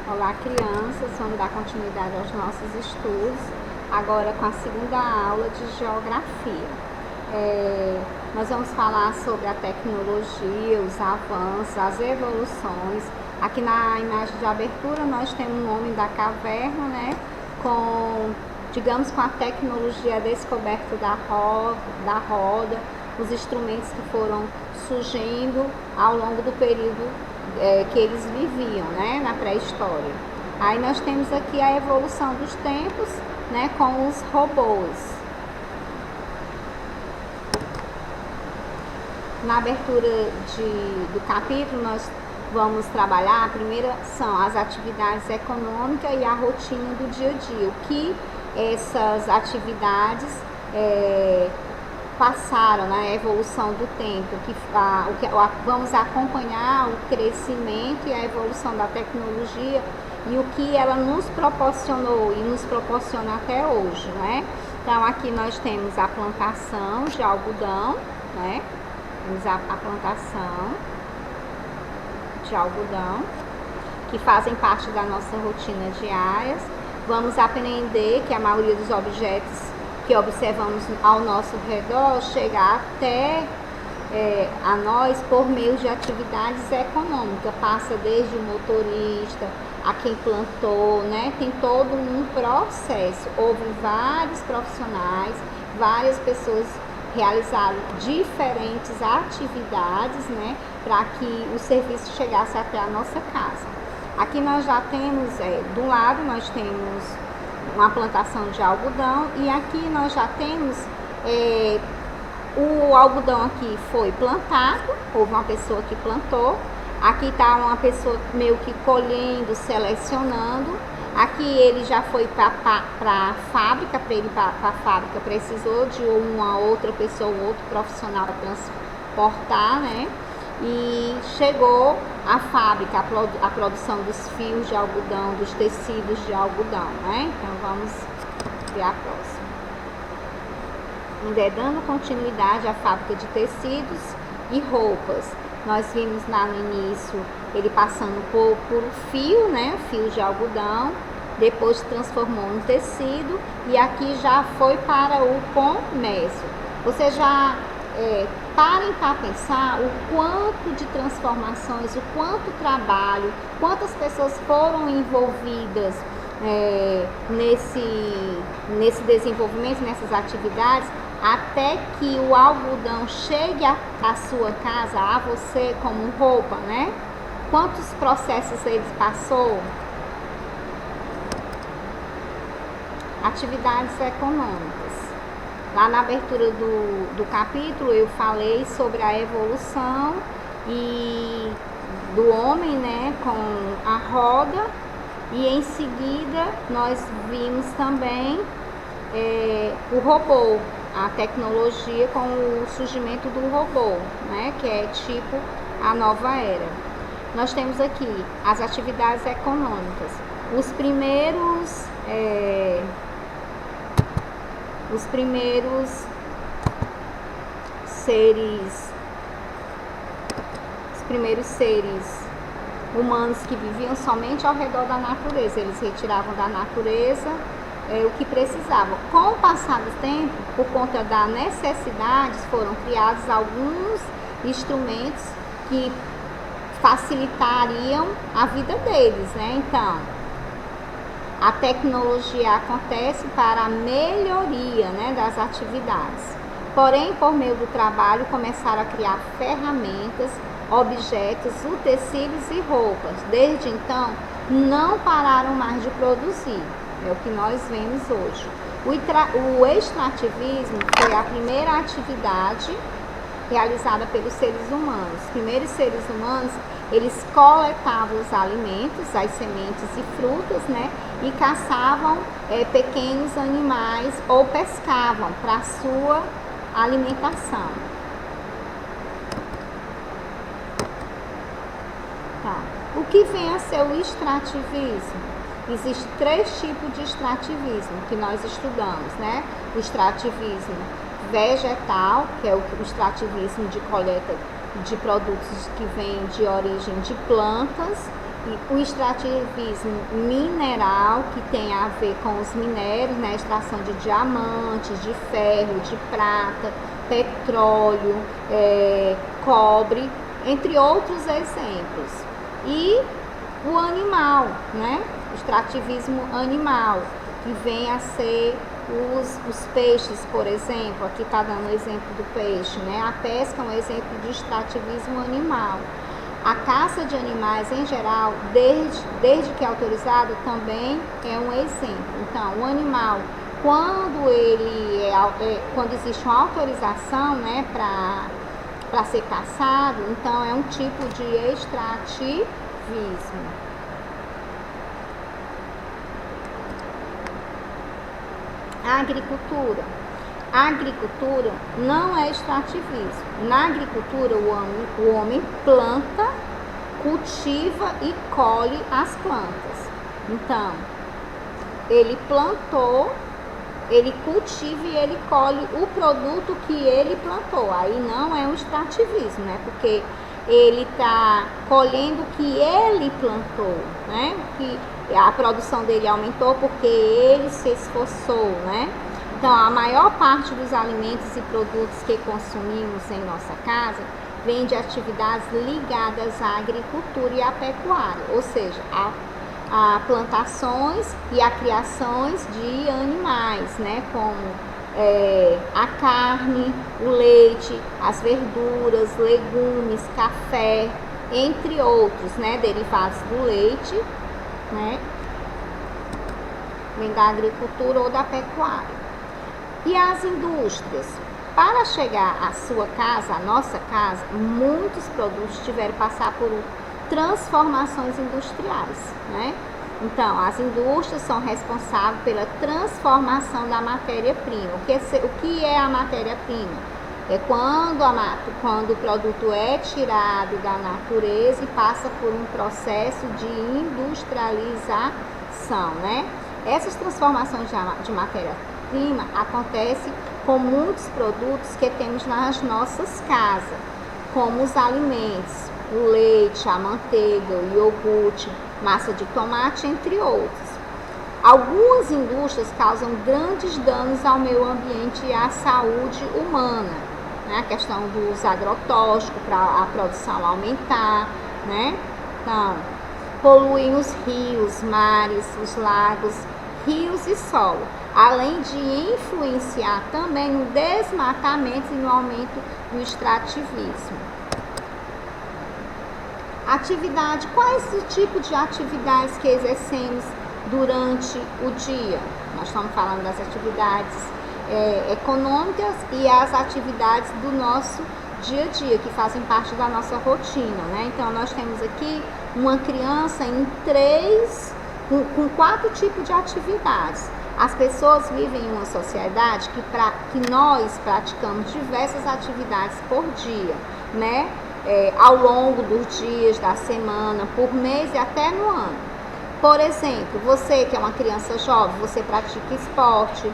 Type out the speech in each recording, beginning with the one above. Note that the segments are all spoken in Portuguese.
Olá, crianças, vamos dar continuidade aos nossos estudos, agora com a segunda aula de Geografia. Nós vamos falar sobre a tecnologia, os avanços, as evoluções. Aqui na imagem de abertura nós temos um homem da caverna, né, com a tecnologia descoberta da roda, os instrumentos que foram surgindo ao longo do período que eles viviam, né, na pré-história. Aí nós temos aqui a evolução dos tempos, né, com os robôs. Na abertura do capítulo nós vamos trabalhar, a primeira são as atividades econômicas e a rotina do dia a dia, o que essas atividades passaram na evolução do tempo, vamos acompanhar o crescimento e a evolução da tecnologia e o que ela nos proporcionou e nos proporciona até hoje, né? Então aqui nós temos a plantação de algodão, né? Temos a plantação de algodão, que fazem parte da nossa rotina diária. Vamos aprender que a maioria dos objetos que observamos ao nosso redor chega até a nós por meio de atividades econômicas, passa desde o motorista, a quem plantou, né? Tem todo um processo. Houve vários profissionais, várias pessoas realizaram diferentes atividades, né, para que o serviço chegasse até a nossa casa. Aqui nós já temos, do lado nós temos uma plantação de algodão e aqui nós já temos o algodão aqui foi plantado, houve uma pessoa que plantou, aqui está uma pessoa meio que colhendo, selecionando, aqui ele já foi para a fábrica, para ele para a fábrica precisou de uma outra pessoa, um outro profissional para transportar, né? E chegou à fábrica, a produção dos fios de algodão, dos tecidos de algodão, né? Então vamos ver a próxima. Ainda dando continuidade à fábrica de tecidos e roupas. Nós vimos lá no início ele passando por fio, né? Fio de algodão, depois se transformou em tecido e aqui já foi para o comércio. Você já parem para pensar o quanto de transformações, o quanto trabalho, quantas pessoas foram envolvidas nesse desenvolvimento, nessas atividades, até que o algodão chegue à sua casa, a você como roupa, né? Quantos processos ele passou? Atividades econômicas. Lá na abertura do capítulo eu falei sobre a evolução e do homem, né, com a roda, e em seguida nós vimos também o robô, a tecnologia com o surgimento do robô, né, que é tipo a nova era. Nós temos aqui as atividades econômicas. Os primeiros seres humanos que viviam somente ao redor da natureza, eles retiravam da natureza o que precisavam. Com o passar do tempo, por conta da necessidade, foram criados alguns instrumentos que facilitariam a vida deles, né? Então, a tecnologia acontece para a melhoria, né, das atividades. Porém, por meio do trabalho, começaram a criar ferramentas, objetos, utensílios e roupas. Desde então, não pararam mais de produzir. É o que nós vemos hoje. O extrativismo foi a primeira atividade realizada pelos seres humanos. Os primeiros seres humanos, eles coletavam os alimentos, as sementes e frutas, né? E caçavam pequenos animais ou pescavam para sua alimentação. Tá. O que vem a ser o extrativismo? Existem 3 tipos de extrativismo que nós estudamos, né? O extrativismo vegetal, que é o extrativismo de coleta de produtos que vêm de origem de plantas, o extrativismo mineral, que tem a ver com os minérios, né? Extração de diamantes, de ferro, de prata, petróleo, cobre, entre outros exemplos. E o animal, né? O extrativismo animal, que vem a ser os peixes, por exemplo. Aqui está dando o exemplo do peixe, né? A pesca é um exemplo de extrativismo animal. A caça de animais em geral, desde que é autorizado, também é um exemplo. Então, o animal, quando quando existe uma autorização, né, para ser caçado, então é um tipo de extrativismo. A agricultura. A agricultura não é extrativismo. Na agricultura, o homem planta, cultiva e colhe as plantas. Então, ele plantou, ele cultiva e ele colhe o produto que ele plantou. Aí não é um extrativismo, né? Porque ele está colhendo o que ele plantou, né? Que a produção dele aumentou porque ele se esforçou, né? Então, a maior parte dos alimentos e produtos que consumimos em nossa casa vem de atividades ligadas à agricultura e à pecuária, ou seja, a plantações e a criações de animais, né? Como a carne, o leite, as verduras, legumes, café, entre outros, né? Derivados do leite, né? Vem da agricultura ou da pecuária. E as indústrias? Para chegar à sua casa, à nossa casa, muitos produtos tiveram que passar por transformações industriais, né? Então, as indústrias são responsáveis pela transformação da matéria-prima. O que é a matéria-prima? É quando o produto é tirado da natureza e passa por um processo de industrialização, né? Essas transformações de matéria-prima acontecem com muitos produtos que temos nas nossas casas, como os alimentos, o leite, a manteiga, o iogurte, massa de tomate, entre outros. Algumas indústrias causam grandes danos ao meio ambiente e à saúde humana, né? A questão dos agrotóxicos para a produção aumentar, né? Então, poluem os rios, mares, os lagos, rios e solo, além de influenciar também no desmatamento e no aumento do extrativismo. Atividade, quais o tipo de atividades que exercemos durante o dia? Nós estamos falando das atividades econômicas e as atividades do nosso dia a dia, que fazem parte da nossa rotina, né? Então, nós temos aqui uma criança com 4 tipos de atividades. As pessoas vivem em uma sociedade que nós praticamos diversas atividades por dia, né? Ao longo dos dias, da semana, por mês e até no ano. Por exemplo, você que é uma criança jovem, você pratica esporte,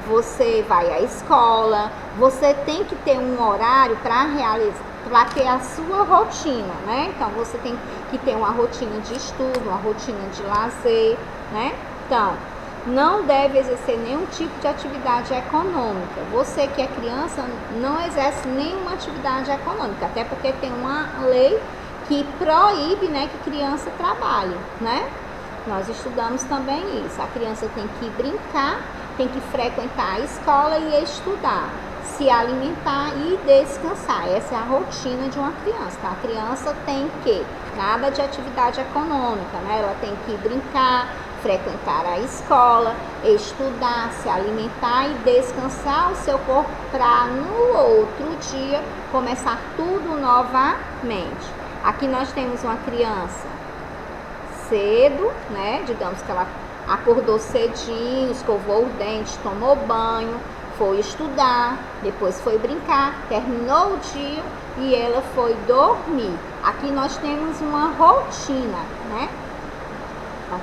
você vai à escola, você tem que ter um horário para ter a sua rotina, né? Então, você tem que ter uma rotina de estudo, uma rotina de lazer, né? Então, não deve exercer nenhum tipo de atividade econômica. Você que é criança não exerce nenhuma atividade econômica, até porque tem uma lei que proíbe, né, que criança trabalhe, né? Nós estudamos também isso. A criança tem que brincar, tem que frequentar a escola e estudar, se alimentar e descansar. Essa é a rotina de uma criança, tá? A criança tem que, nada de atividade econômica, né? Ela tem que brincar, frequentar a escola, estudar, se alimentar e descansar o seu corpo para no outro dia começar tudo novamente. Aqui nós temos uma criança cedo, né? Digamos que ela acordou cedinho, escovou o dente, tomou banho, foi estudar, depois foi brincar, terminou o dia e ela foi dormir. Aqui nós temos uma rotina, né? A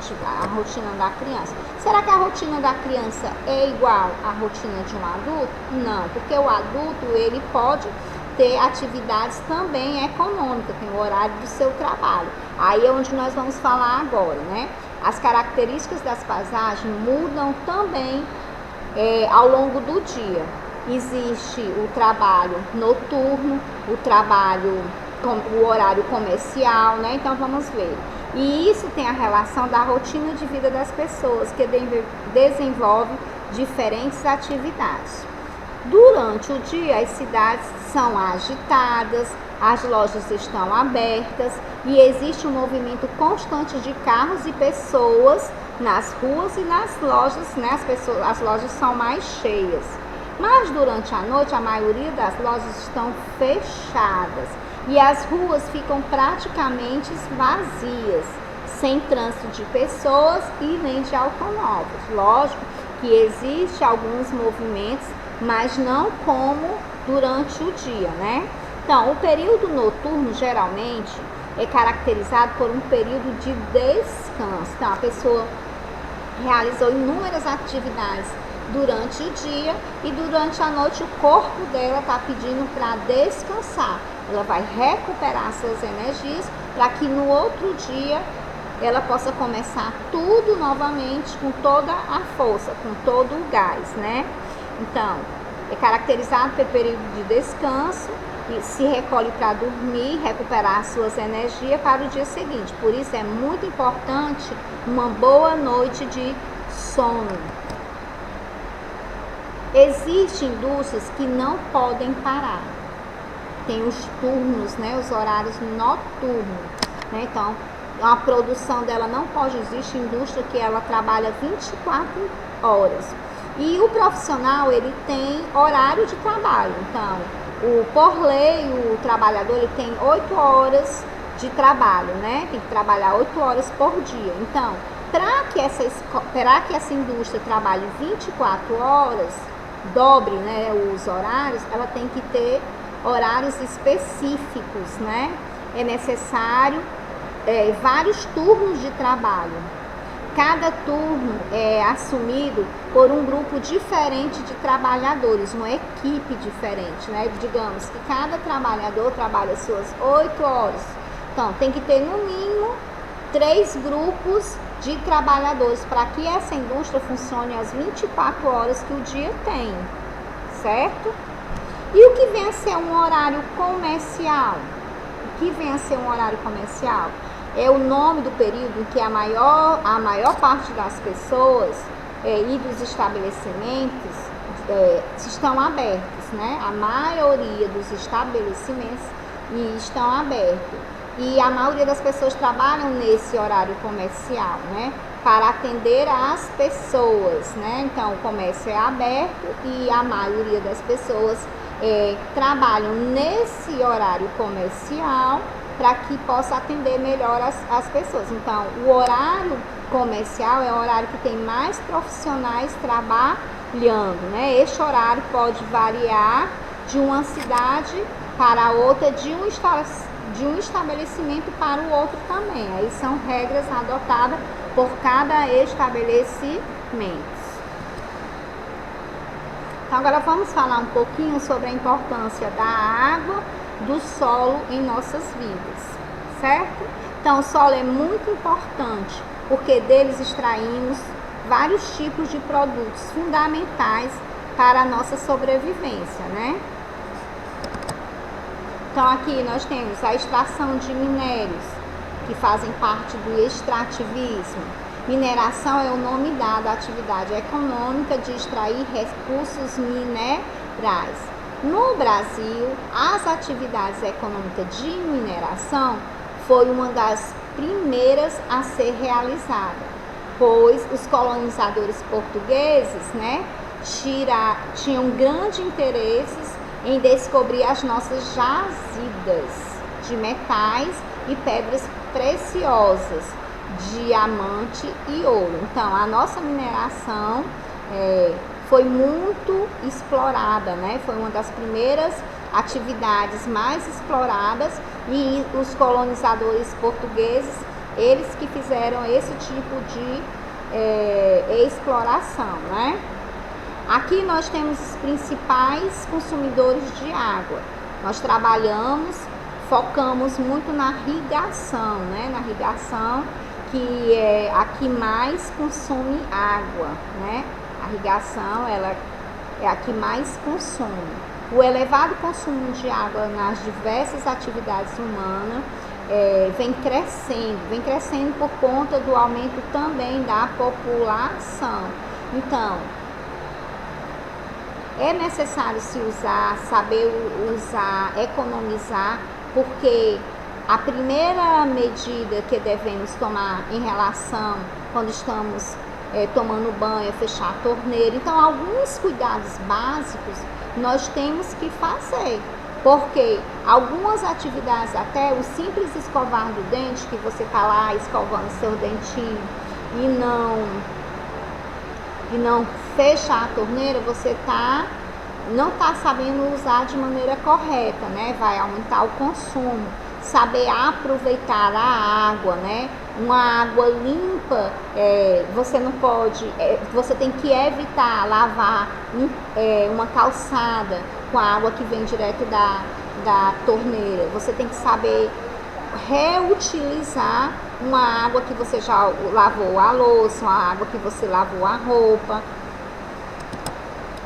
rotina da criança. Será que a rotina da criança é igual à rotina de um adulto? Não, porque o adulto ele pode ter atividades também econômicas, tem o horário do seu trabalho. Aí é onde nós vamos falar agora, né? As características das paisagens mudam também ao longo do dia. Existe o trabalho noturno, o horário comercial, né? Então vamos ver. E isso tem a relação da rotina de vida das pessoas, que desenvolvem diferentes atividades. Durante o dia, as cidades são agitadas, as lojas estão abertas e existe um movimento constante de carros e pessoas nas ruas e nas lojas, né? As lojas são mais cheias. Mas durante a noite, a maioria das lojas estão fechadas e as ruas ficam praticamente vazias, sem trânsito de pessoas e nem de automóveis. Lógico que existe alguns movimentos, mas não como durante o dia, né? Então, o período noturno geralmente é caracterizado por um período de descanso. Então, a pessoa realizou inúmeras atividades durante o dia e durante a noite o corpo dela está pedindo para descansar. Ela vai recuperar suas energias para que no outro dia ela possa começar tudo novamente com toda a força, com todo o gás, né? Então, é caracterizado pelo período de descanso e se recolhe para dormir, recuperar suas energias para o dia seguinte. Por isso é muito importante uma boa noite de sono. Existem indústrias que não podem parar. Tem os turnos, né, os horários noturnos, né? Então, a produção dela não pode existir indústria que ela trabalha 24 horas. E o profissional, ele tem horário de trabalho. Então, por lei, o trabalhador ele tem 8 horas de trabalho, né? Tem que trabalhar 8 horas por dia. Então, para que essa indústria trabalhe 24 horas, dobre, né, os horários, ela tem que ter horários específicos, né? É necessário vários turnos de trabalho. Cada turno é assumido por um grupo diferente de trabalhadores, uma equipe diferente, né? Digamos que cada trabalhador trabalha suas 8 horas. Então, tem que ter no mínimo 3 grupos de trabalhadores para que essa indústria funcione as 24 horas que o dia tem, certo? E o que vem a ser um horário comercial? O que vem a ser um horário comercial? É o nome do período em que a maior parte das pessoas e dos estabelecimentos estão abertos, né? A maioria dos estabelecimentos estão abertos. E a maioria das pessoas trabalham nesse horário comercial, né? Para atender as pessoas, né? Então, o comércio é aberto e a maioria das pessoas trabalham nesse horário comercial para que possa atender melhor as pessoas. Então, o horário comercial é o horário que tem mais profissionais trabalhando, né? Este horário pode variar de uma cidade para outra, de um estabelecimento para o outro também. Aí são regras adotadas por cada estabelecimento. Então, agora vamos falar um pouquinho sobre a importância da água, do solo em nossas vidas, certo? Então, o solo é muito importante porque deles extraímos vários tipos de produtos fundamentais para a nossa sobrevivência, né? Então, aqui nós temos a extração de minérios, que fazem parte do extrativismo. Mineração é o nome dado à atividade econômica de extrair recursos minerais. No Brasil, as atividades econômicas de mineração foi uma das primeiras a ser realizada, pois os colonizadores portugueses, né, tinham grande interesse em descobrir as nossas jazidas de metais e pedras preciosas, diamante e ouro. Então, a nossa mineração foi muito explorada, né? Foi uma das primeiras atividades mais exploradas e os colonizadores portugueses, eles que fizeram esse tipo de exploração, né? Aqui nós temos os principais consumidores de água. Nós trabalhamos, focamos muito na irrigação, né? Na irrigação, que é a que mais consome água, né? A irrigação, ela é a que mais consome. O elevado consumo de água nas diversas atividades humanas vem crescendo por conta do aumento também da população. Então, é necessário se usar, saber usar, economizar, porque a primeira medida que devemos tomar em relação quando estamos tomando banho é fechar a torneira. Então, alguns cuidados básicos nós temos que fazer, porque algumas atividades, até o simples escovar do dente, que você está lá escovando seu dentinho e não fecha a torneira, você não está sabendo usar de maneira correta, né? Vai aumentar o consumo. Saber aproveitar a água, né? Uma água limpa, você não pode, você tem que evitar lavar uma calçada com a água que vem direto da torneira. Você tem que saber reutilizar uma água que você já lavou a louça, uma água que você lavou a roupa,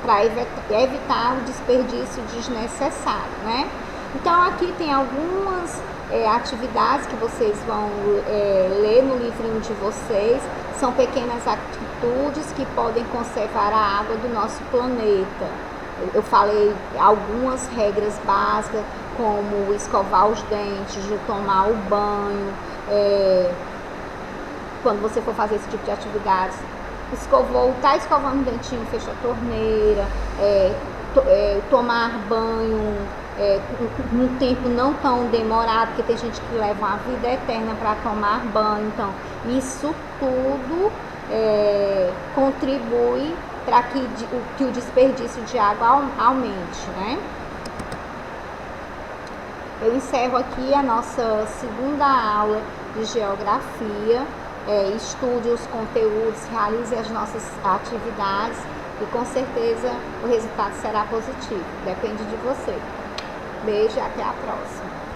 para evitar o desperdício desnecessário, né? Então, aqui tem algumas atividades que vocês vão ler no livrinho de vocês. São pequenas atitudes que podem conservar a água do nosso planeta. Eu falei algumas regras básicas, como escovar os dentes, de tomar o banho. Quando você for fazer esse tipo de atividades, tá escovando o dentinho, fecha a torneira, tomar banho num tempo não tão demorado, porque tem gente que leva uma vida eterna para tomar banho. Então, isso tudo contribui para que o desperdício de água aumente, né? Eu encerro aqui a nossa segunda aula de geografia. Estude os conteúdos, realize as nossas atividades e com certeza o resultado será positivo. Depende de você. Beijo e até a próxima.